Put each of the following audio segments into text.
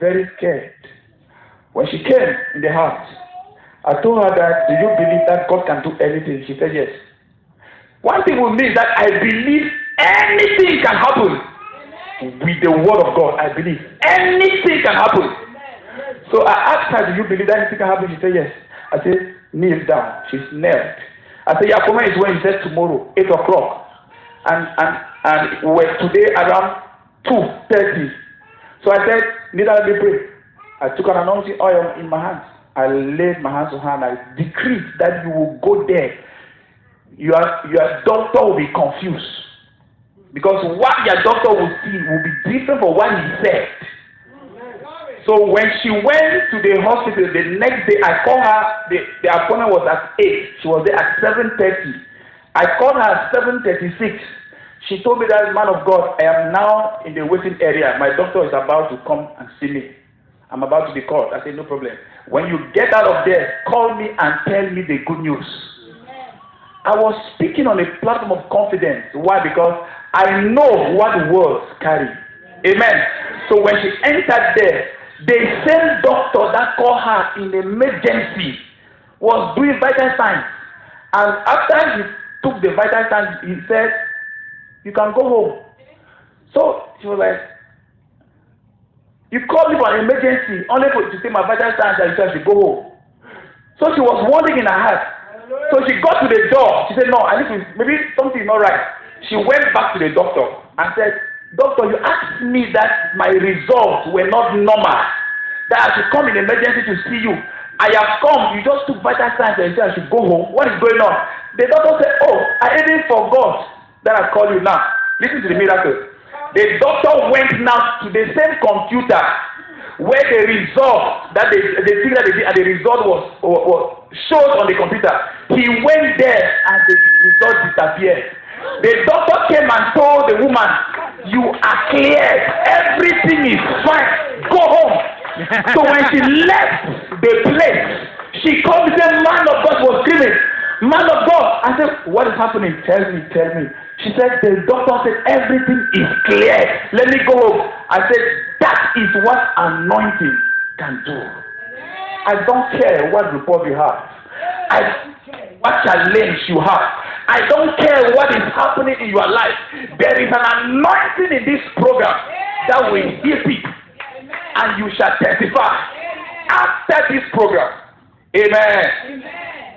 very scared. When she came in the house, I told her that, do you believe that God can do anything? She said yes. One thing with me is that I believe anything can happen. With the word of God, I believe anything can happen. So I asked her, do you believe that anything can happen? She said yes. I said, kneel down. She's knelt. I said, Yakoma is when he said tomorrow, 8 o'clock. And we're today around 2:30. So I said, need I be pray? I took an anointing oil in my hands. I laid my hands on her and I decreed that you will go there. Your doctor will be confused. Because what your doctor will see will be different from what he said. So when she went to the hospital the next day, I called her, the appointment was at 8. She was there at 7:30. I called her at 7:36. She told me that, man of God, I am now in the waiting area. My doctor is about to come and see me. I'm about to be called. I said, no problem. When you get out of there, call me and tell me the good news. I was speaking on a platform of confidence. Why? Because I know what the words carry. Amen. So when she entered there, the same doctor that called her in emergency was doing vital signs. And after he took the vital signs, he said, you can go home. So she was like, you called me for an emergency only for to say my vital signs and you said I should go home. So she was wondering in her heart. So she got to the door. She said, no, I need to, maybe something is not right. She went back to the doctor and said, doctor, you asked me that my results were not normal, that I should come in emergency to see you. I have come, you just took vital signs and you said I should go home. What is going on? The doctor said, oh, I even forgot that I called you now. Listen to the miracle. The doctor went now to the same computer where the result that the thing that they did and the result was showed on the computer. He went there and the result disappeared. The doctor came and told the woman, you are cleared. Everything is fine. Go home. So when she left the place, she called me, the man of God was screaming, man of God. I said, what is happening? Tell me. She said, the doctor said, everything is clear. Let me go home. I said, that is what anointing can do. I don't care what report you have. I don't care what challenge you have. I don't care what is happening in your life. There is an anointing in this program that will heal people. And you shall testify after this program. Amen.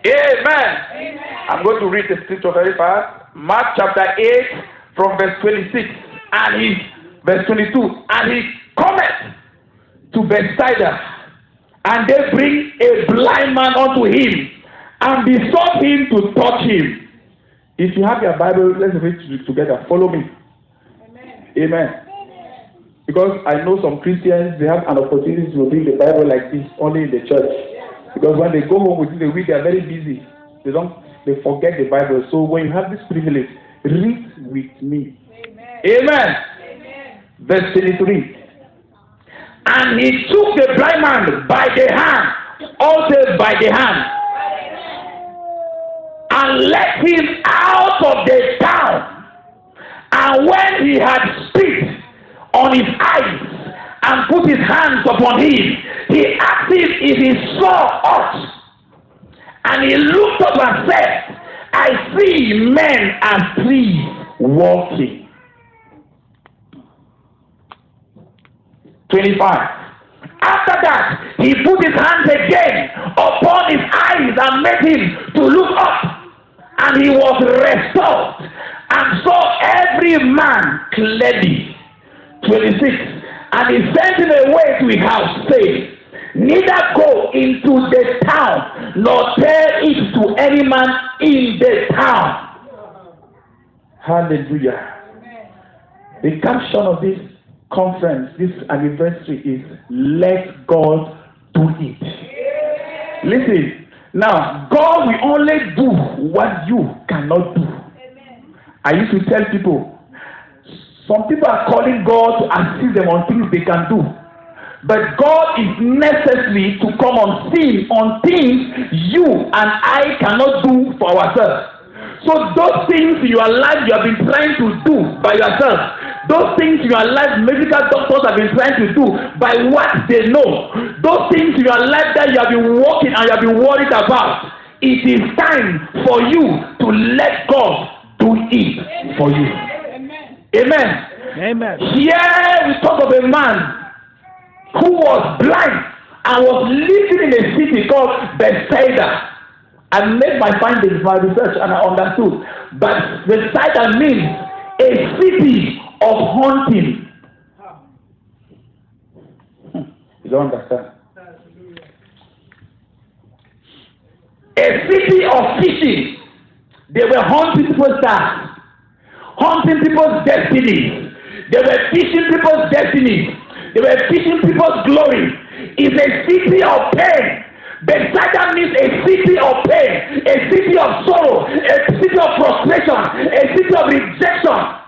Amen. I'm going to read the scripture very fast. Mark chapter 8 from verse 26 and verse 22. And he cometh to Bethsaida, and they bring a blind man unto him, and besought him to touch him. If you have your Bible, let's read it together. Follow me. Amen. Because I know some Christians, they have an opportunity to read the Bible like this only in the church. Because when they go home within the week, they are very busy. They forget the Bible. So when you have this privilege, read with me. Amen. Verse 23. And he took the blind man by the hand, also by the hand, and led him out of the town. And when he had spit on his eyes and put his hands upon him, he asked him if he saw aught. And he looked up and said, I see men and trees walking. 25. After that, he put his hands again upon his eyes and made him to look up. And he was restored and saw every man clearly. 26. And he sent him away to his house, saying, neither go into the town, nor tell it to any man in the town. Hallelujah. The caption of this conference, this anniversary is, let God do it. Listen, now, God will only do what you cannot do. I used to tell people, some people are calling God to assist them on things they can do. But God is necessary to come on scene on things you and I cannot do for ourselves. So those things in your life you have been trying to do by yourself, those things in your life medical doctors have been trying to do by what they know, those things in your life that you have been working and you have been worried about, it is time for you to let God do it for you. Amen. Amen. Here we talk of a man who was blind and was living in a city called Bethsaida. I made my findings, my research, and I understood. But Bethsaida means a city of hunting. You don't understand? A city of fishing. They were hunting people's stars, hunting people's destinies. They were fishing people's destinies. They were fishing people's glory. It's a city of pain. Bethsaida means a city of pain, a city of sorrow, a city of frustration, a city of rejection.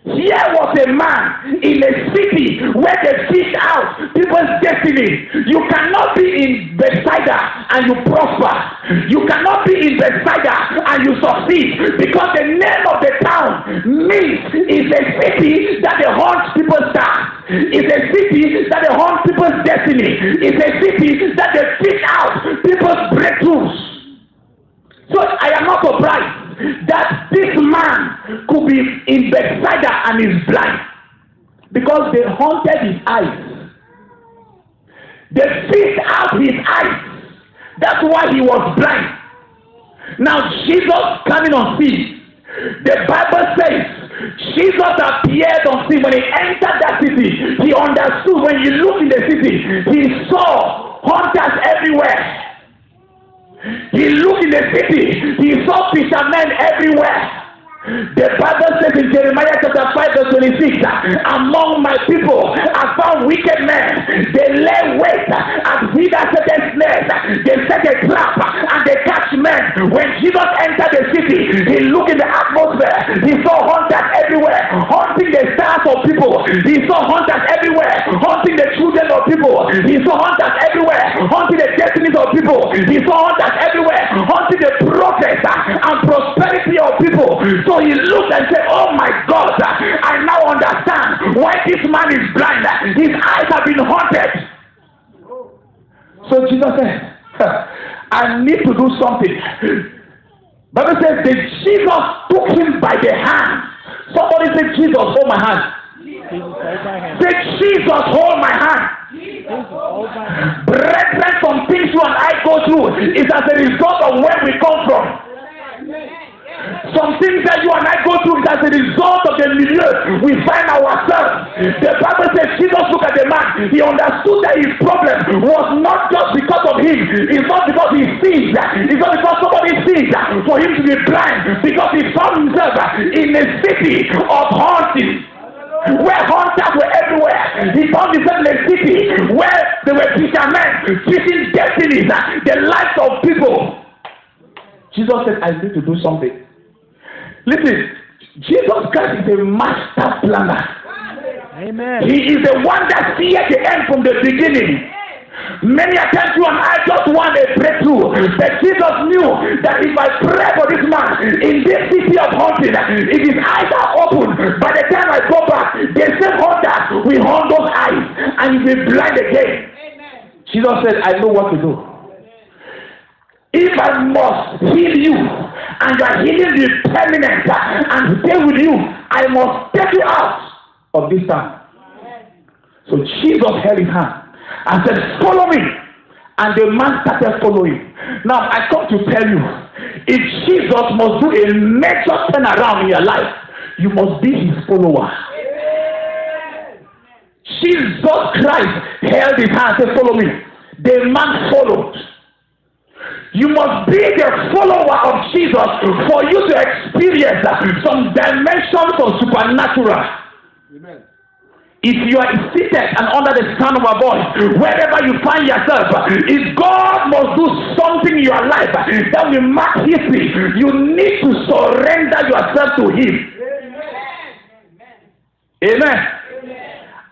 Here was a man in a city where they fish out people's destiny. You cannot be in Bethsaida and you prosper. You cannot be in Bethsaida and you succeed, because the name of the town means it's a city that they hunt people's stars. It's a city that they hunt people's destiny. It's a city that they fish out people's breakthroughs. So I am not surprised that this man could be in Bethsaida and is blind, because they haunted his eyes. They fished out his eyes. That's why he was blind. Now Jesus coming on scene. The Bible says Jesus appeared on scene. When he entered that city, he understood. When you look in the city, he saw hunters everywhere. He looked in the city, he saw fishermen everywhere. The Bible says in Jeremiah chapter 5 verse 26, among my people I found wicked men. They lay wait as he that setteth snares. They set a trap and they catch men. When Jesus entered the city, he looked in the atmosphere. He saw hunters everywhere, hunting the stars of people. He saw hunters everywhere, hunting the children of people. He saw hunters everywhere, hunting the destinies of people. He saw hunters everywhere, hunting the progress and prosperity of people. So he looked and said, oh my God, I now understand why this man is blind. His eyes have been haunted. So Jesus said, I need to do something. Bible says that Jesus took him by the hand. Somebody said, Jesus, hold my hand. Say, Jesus, hold my hand. Brethren, some things you and I go through is as a result of where we come from. Some things that you and I go through is as a result of the milieu we find ourselves. The Bible says Jesus looked at the man. He understood that his problem was not just because of him. It's not because he sees. It's not because somebody sees for him to be blind. Because he found himself in a city of hunting, where hunters were everywhere. He found himself in a city where there were fishermen fishing destinies, the lives of people. Jesus said, I need to do something. Listen, Jesus Christ is a master planner. Amen. He is the one that sees the end from the beginning. Many a times you and I just want a breakthrough. But Jesus knew that if I pray for this man in this city of hunting, if his eyes are open, by the time I go back, the same hunter will hunt those eyes and he will be blind again. Amen. Jesus said, I know what to do. If I must heal you, and your healing is permanent and stay with you, I must take you out of this town. So Jesus held his hand and said, follow me. And the man started following. Now I come to tell you, if Jesus must do a major turnaround in your life, you must be his follower. Jesus Christ held his hand and said, follow me. The man followed. You must be the follower of Jesus for you to experience some dimensions of supernatural. Amen. If you are seated and under the sound of a voice, wherever you find yourself, if God must do something in your life that will mark history, you need to surrender yourself to him. Amen. Amen.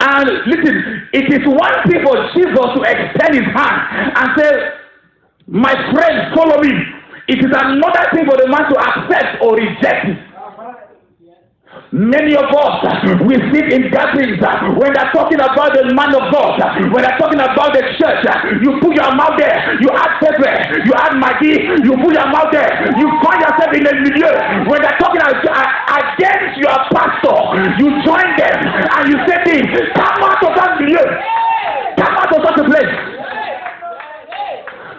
And listen, it is one thing for Jesus to extend his hand and say, my friend, follow me. It is another thing for the man to accept or reject it. Many of us, we sit in gatherings when they're talking about the man of God, when they're talking about the church, you put your mouth there, you add pepper, you add maggi, you put your mouth there, you find yourself in the milieu. When they're talking against your pastor, you join them and you say things, come out of that milieu, come out of such a place.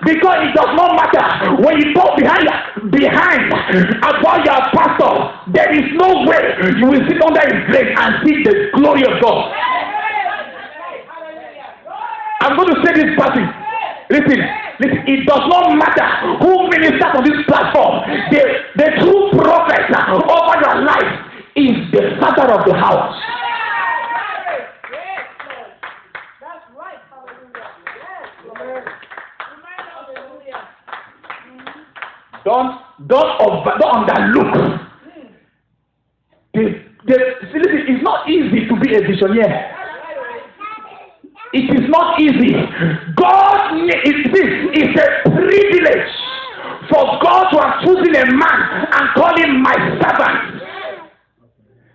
Because it does not matter when you talk behind about your pastor, there is no way you will sit under his grace and see the glory of God. I'm going to say this passing. Listen, it does not matter who ministers on this platform. The true prophet over your life is the father of the house. Don't underlook. It's not easy to be a visionary. It is not easy. It's a privilege for God to have chosen a man and call him my servant.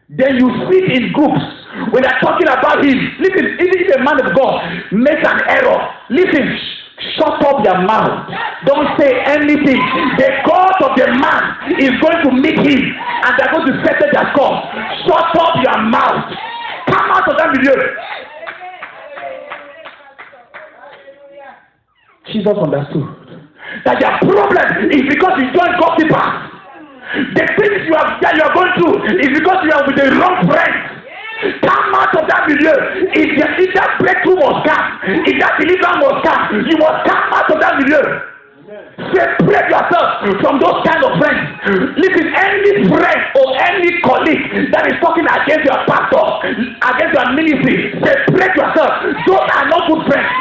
Then you sit in groups when they're talking about him. Listen, even if a man of God makes an error, listen. Shut up your mouth. Don't say anything. The God of the man is going to meet him and they're going to settle their cause. Shut up your mouth. Come out of that milieu. Jesus understood that your problem is because you joined gossipers. The things you are going through is because you are with the wrong friends. Come out of that milieu. If that breakthrough was come, if that deliverance was come, you must come out of that milieu. Separate yourself from those kind of friends. Listen, any friend or any colleague that is talking against your pastor, against your ministry, separate yourself. Those are not good friends.